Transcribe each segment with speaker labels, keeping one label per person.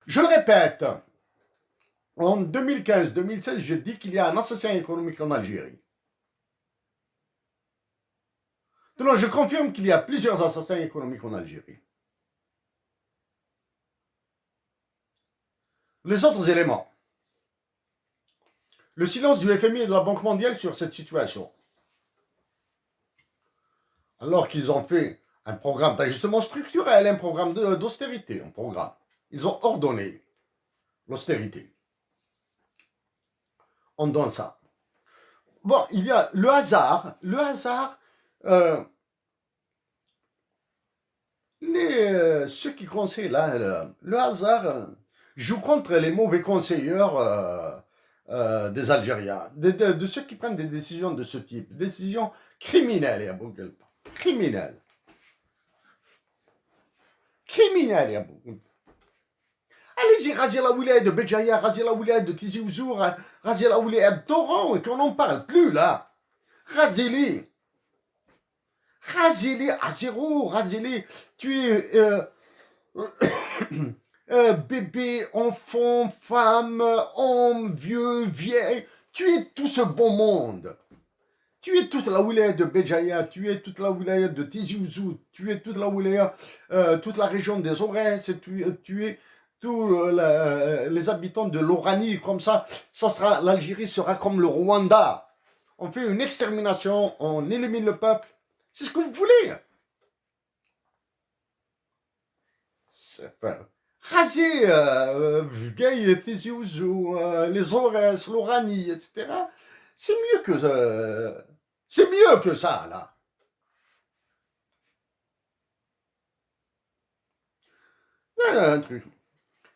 Speaker 1: Je le répète, en 2015-2016, je dis qu'il y a un assassin économique en Algérie. Donc, je confirme qu'il y a plusieurs assassins économiques en Algérie. Les autres éléments. Le silence du FMI et de la Banque mondiale sur cette situation. Alors qu'ils ont fait un programme d'ajustement structurel, un programme d'austérité, un programme. Ils ont ordonné l'austérité. On donne ça. Bon, il y a le hasard. Ceux qui conseillent là, le hasard joue contre les mauvais conseillers des Algériens, de ceux qui prennent des décisions de ce type, décisions criminelles, il y a beaucoup de criminelles. Criminelles, il y a beaucoup. Allez-y, rasez la wilaya de Béjaïa, rasez la wilaya de Tizi Ouzou, rasez la wilaya de Toran, et qu'on n'en parle plus là. Rasez-les. Rasez-les à zéro, rasez-les. Tuez bébé, enfant, femme, homme, vieux, vieille. Tuez tout ce bon monde. Tuez toute la wilaya de Béjaïa, tuez toute la wilaya de Tizi Ouzou, tuez toute la wilaya, toute la région des Aurès, tuez tous les habitants de l'Oranie, comme ça l'Algérie sera comme le Rwanda. On fait une extermination, on élimine le peuple. C'est ce que vous voulez. Raser Vgaï, Tizi Ouzou, les Aurès, l'Oranie, etc. C'est mieux que ça, là. Un truc.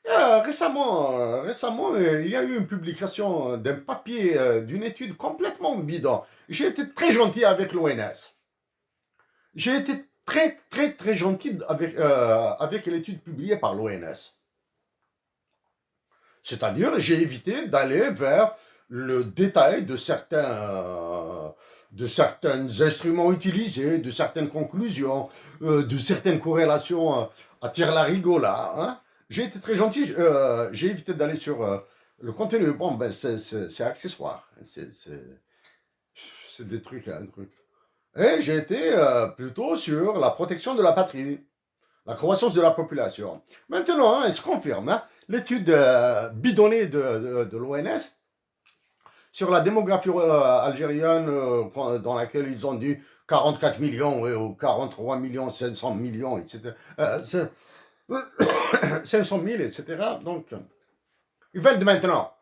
Speaker 1: Récemment, il y a eu une publication d'un papier, d'une étude complètement bidon. J'ai été très gentil avec l'ONS. J'ai été très gentil avec l'étude publiée par l'ONS. C'est-à-dire, j'ai évité d'aller vers le détail de certains instruments utilisés, de certaines conclusions, de certaines corrélations à tire-larigot hein. J'ai été très gentil, j'ai évité d'aller sur le contenu. Bon, ben c'est accessoire, c'est des trucs, un truc. Et j'ai été plutôt sur la protection de la patrie, la croissance de la population. Maintenant, hein, il se confirme, hein, l'étude bidonnée de l'ONS sur la démographie algérienne, dans laquelle ils ont dit 44 millions ou 43 millions, 500 millions, etc. 500 000, etc. Donc, ils veulent maintenant.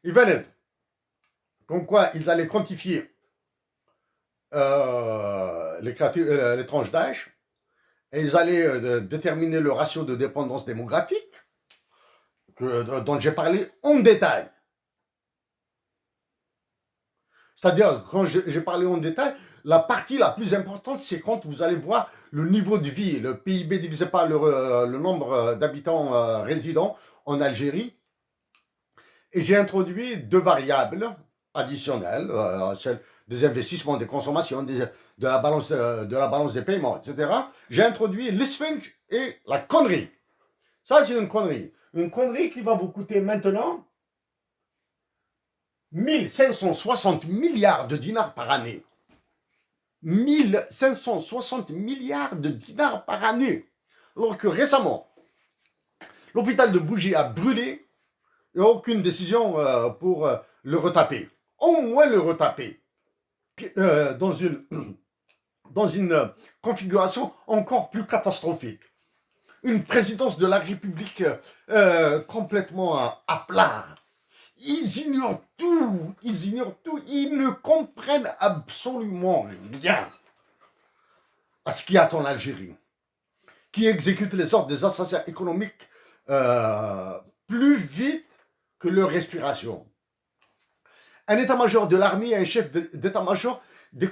Speaker 1: Ils veulent comme quoi ils allaient quantifier les tranches d'âge et ils allaient déterminer le ratio de dépendance démographique dont j'ai parlé en détail. C'est-à-dire, quand j'ai parlé en détail, la partie la plus importante, c'est quand vous allez voir le niveau de vie, le PIB divisé par le nombre d'habitants résidents en Algérie. Et j'ai introduit deux variables additionnelles, celles des investissements, des consommations, de la balance des paiements, etc. J'ai introduit l'isfinch et la connerie. Ça, c'est une connerie. Une connerie qui va vous coûter maintenant 1560 milliards de dinars par année. 1560 milliards de dinars par année. Alors que récemment, l'hôpital de Bougie a brûlé et aucune décision pour le retaper. Au moins le retaper dans une configuration encore plus catastrophique. Une présidence de la République complètement à plat. Ils ignorent tout, ils ne comprennent absolument rien à ce qui attend l'Algérie, qui exécute les ordres des assassins économiques plus vite que leur respiration. Un état-major de l'armée, un chef d'état-major des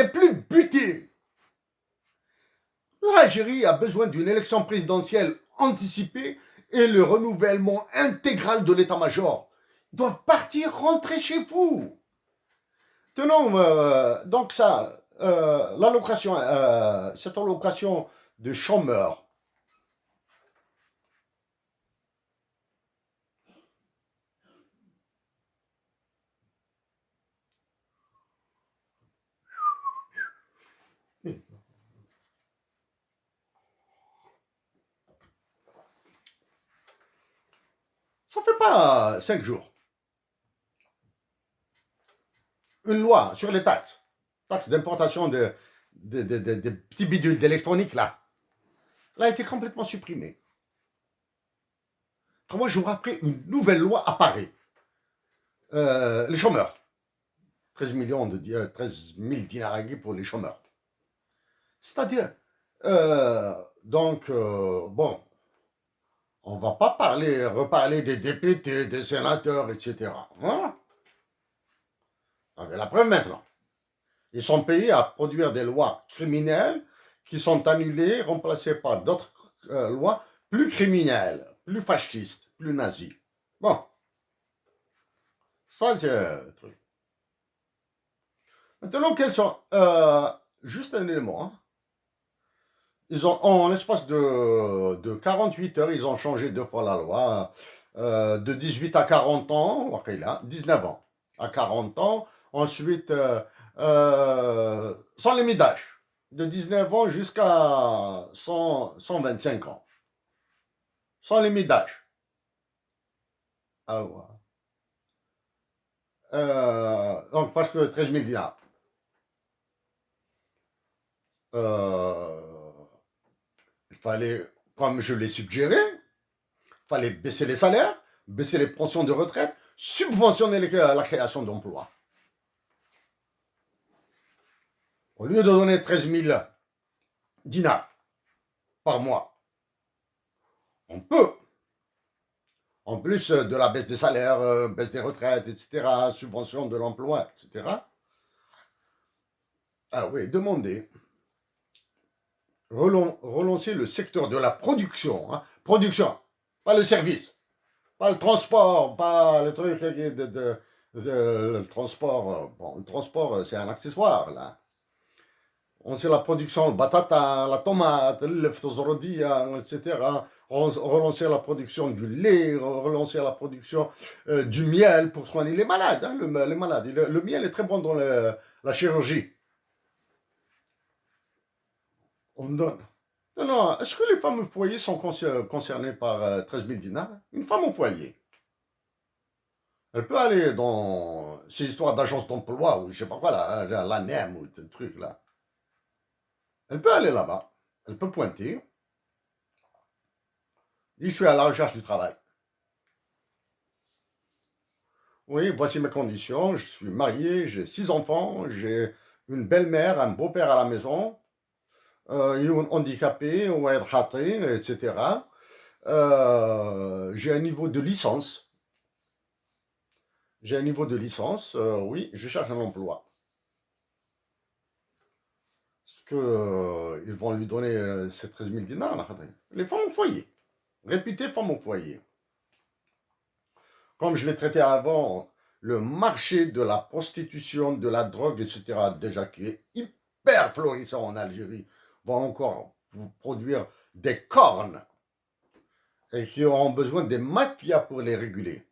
Speaker 1: plus butés. L'Algérie a besoin d'une élection présidentielle anticipée et le renouvellement intégral de l'état-major. Ils doivent partir, rentrer chez vous. Tenons, donc ça, l'allocation, cette allocation de chômeurs Ça ne fait pas 5 jours. Une loi sur les taxes d'importation des petits bidules d'électronique, là, elle a été complètement supprimée. 3 jours après, une nouvelle loi apparaît. Les chômeurs. 13 000 dinars pour les chômeurs. C'est-à-dire, bon, on ne va pas reparler des députés, des sénateurs, etc. Voilà. La preuve maintenant. Ils sont payés à produire des lois criminelles qui sont annulées, remplacées par d'autres lois plus criminelles, plus fascistes, plus nazies. Bon, ça c'est le truc. Maintenant, quels sont... juste un élément. Hein. Ils ont, en l'espace de 48 heures, ils ont changé 2 fois la loi. De 18 à 40 ans, ok, là, 19 ans à 40 ans. Ensuite, sans limite d'âge. De 19 ans jusqu'à 125 ans. Sans limite d'âge. Ah ouais. Donc, parce que 13 000 dinars. Il fallait, comme je l'ai suggéré, il fallait baisser les salaires, baisser les pensions de retraite, subventionner la création d'emplois. Au lieu de donner 13 000 dinars par mois, on peut, en plus de la baisse des salaires, baisse des retraites, etc., subvention de l'emploi, etc., ah oui, demander, relancer le secteur de la production, hein, production, pas le service, pas le transport, pas le truc le transport, bon, le transport c'est un accessoire, là. On sait la production, le batata, la tomate, le ftozorodie, etc. Relancer la production du lait, relancer la production du miel pour soigner les malades. Hein, les malades. Le miel est très bon dans la chirurgie. On donne. Non, non, est-ce que les femmes au foyer sont concernées par 13 000 dinars? Une femme au foyer, elle peut aller dans ces histoires d'agence d'emploi ou je sais pas quoi, là, hein, la NEM ou ce truc là. Elle peut aller là-bas, elle peut pointer, dire je suis à la recherche du travail. Oui, voici mes conditions, je suis marié, j'ai 6 enfants, j'ai une belle-mère, un beau-père à la maison, un handicapé, ou un raté, etc. J'ai un niveau de licence. J'ai un niveau de licence, oui, je cherche un emploi. Est-ce qu'ils vont lui donner ces 13 000 dinars, là, les femmes au foyer, réputées femmes au foyer. Comme je l'ai traité avant, le marché de la prostitution, de la drogue, etc., déjà qui est hyper florissant en Algérie, va encore vous produire des cornes et qui auront besoin des mafias pour les réguler.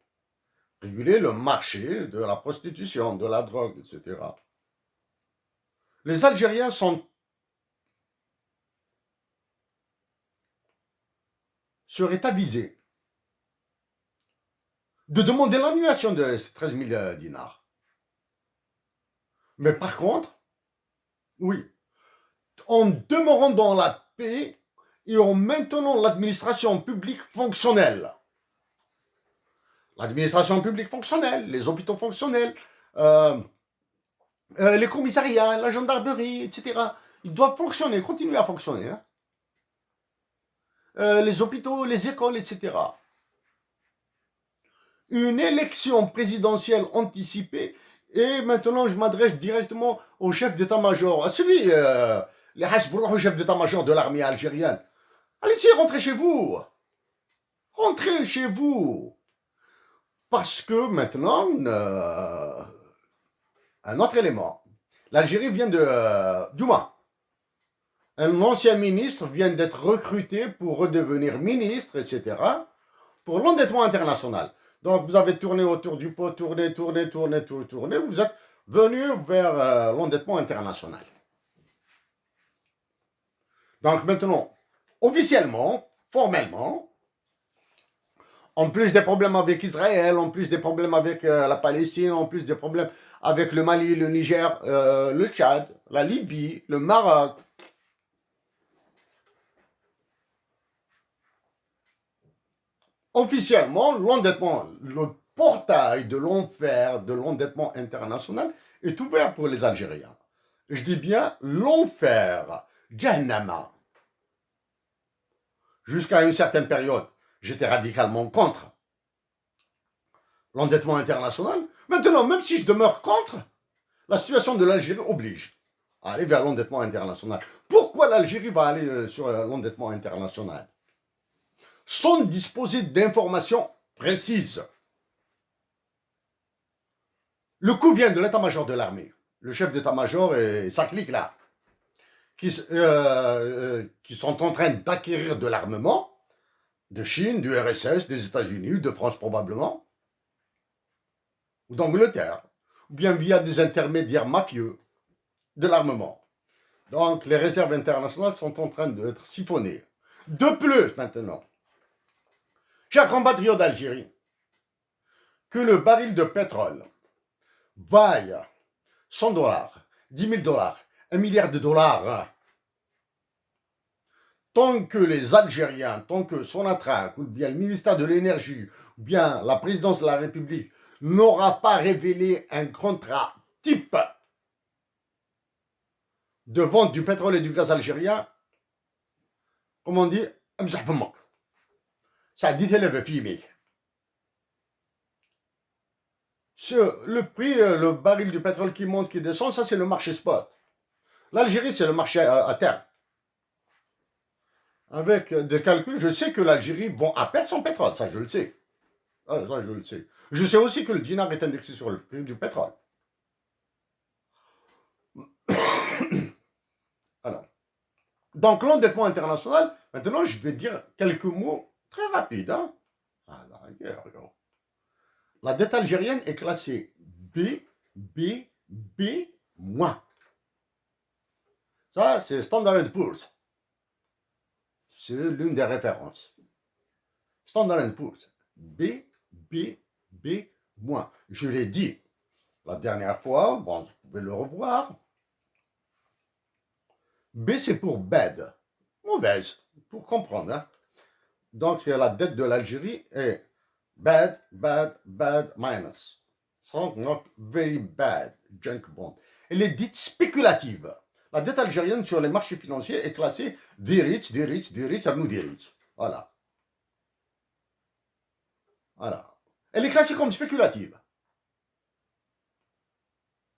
Speaker 1: Réguler le marché de la prostitution, de la drogue, etc. Les Algériens seraient avisés de demander l'annulation de ces 13 000 dinars. Mais par contre, oui, en demeurant dans la paix et en maintenant l'administration publique fonctionnelle. L'administration publique fonctionnelle, les hôpitaux fonctionnels, les commissariats, la gendarmerie, etc. Ils doivent fonctionner, continuer à fonctionner. Hein. Les hôpitaux, les écoles, etc. Une élection présidentielle anticipée. Et maintenant, je m'adresse directement au chef d'état-major, à celui, les Hasbrouh, chef d'état-major de l'armée algérienne. Allez-y, rentrez chez vous. Rentrez chez vous. Parce que maintenant, un autre élément. L'Algérie vient du moins, un ancien ministre vient d'être recruté pour redevenir ministre, etc., pour l'endettement international. Donc, vous avez tourné autour du pot, tourné, vous êtes venu vers l'endettement international. Donc, maintenant, officiellement, formellement, En plus des problèmes avec Israël, en plus des problèmes avec la Palestine, en plus des problèmes avec le Mali, le Niger, le Tchad, la Libye, le Maroc. Officiellement, l'endettement, le portail de l'enfer de l'endettement international est ouvert pour les Algériens. Je dis bien l'enfer, Jahannama. Jusqu'à une certaine période, j'étais radicalement contre l'endettement international. Maintenant, même si je demeure contre, la situation de l'Algérie oblige à aller vers l'endettement international. Pourquoi l'Algérie va aller sur l'endettement international? Sans disposer d'informations précises. Le coup vient de l'état-major de l'armée. Le chef d'état-major et sa clique là, qui sont en train d'acquérir de l'armement de Chine, du RSS, des États-Unis, de France probablement, ou d'Angleterre, ou bien via des intermédiaires mafieux de l'armement. Donc les réserves internationales sont en train d'être siphonnées. De plus, maintenant, chers compatriotes d'Algérie, que le baril de pétrole vaille 100 dollars, 10 000 dollars, 1 milliard de dollars, tant que les Algériens, tant que Sonatrach, ou bien le ministère de l'Énergie, ou bien la présidence de la République n'aura pas révélé un contrat type de vente du pétrole et du gaz algérien, comme on dit, ça dit le prix, le baril du pétrole qui monte, qui descend, ça c'est le marché spot. L'Algérie, c'est le marché à terme. Avec des calculs, je sais que l'Algérie va perdre son pétrole, ça je le sais. Ah, ça je le sais. Je sais aussi que le dinar est indexé sur le prix du pétrole. Alors, donc l'endettement international, maintenant je vais dire quelques mots très rapides. Hein. La dette algérienne est classée B, B, B-. Ça, c'est Standard & Poor's. C'est l'une des références. Standard & Poor's. B, B, B-. Je l'ai dit la dernière fois, bon, vous pouvez le revoir. B, c'est pour bad. Mauvaise, pour comprendre. Hein. Donc, la dette de l'Algérie est bad, bad, bad, minus. So, not very bad, junk bond. Elle est dite spéculative. La dette algérienne sur les marchés financiers est classée des riches, des riches, des riches, à nous des riches. Voilà. Voilà. Elle est classée comme spéculative.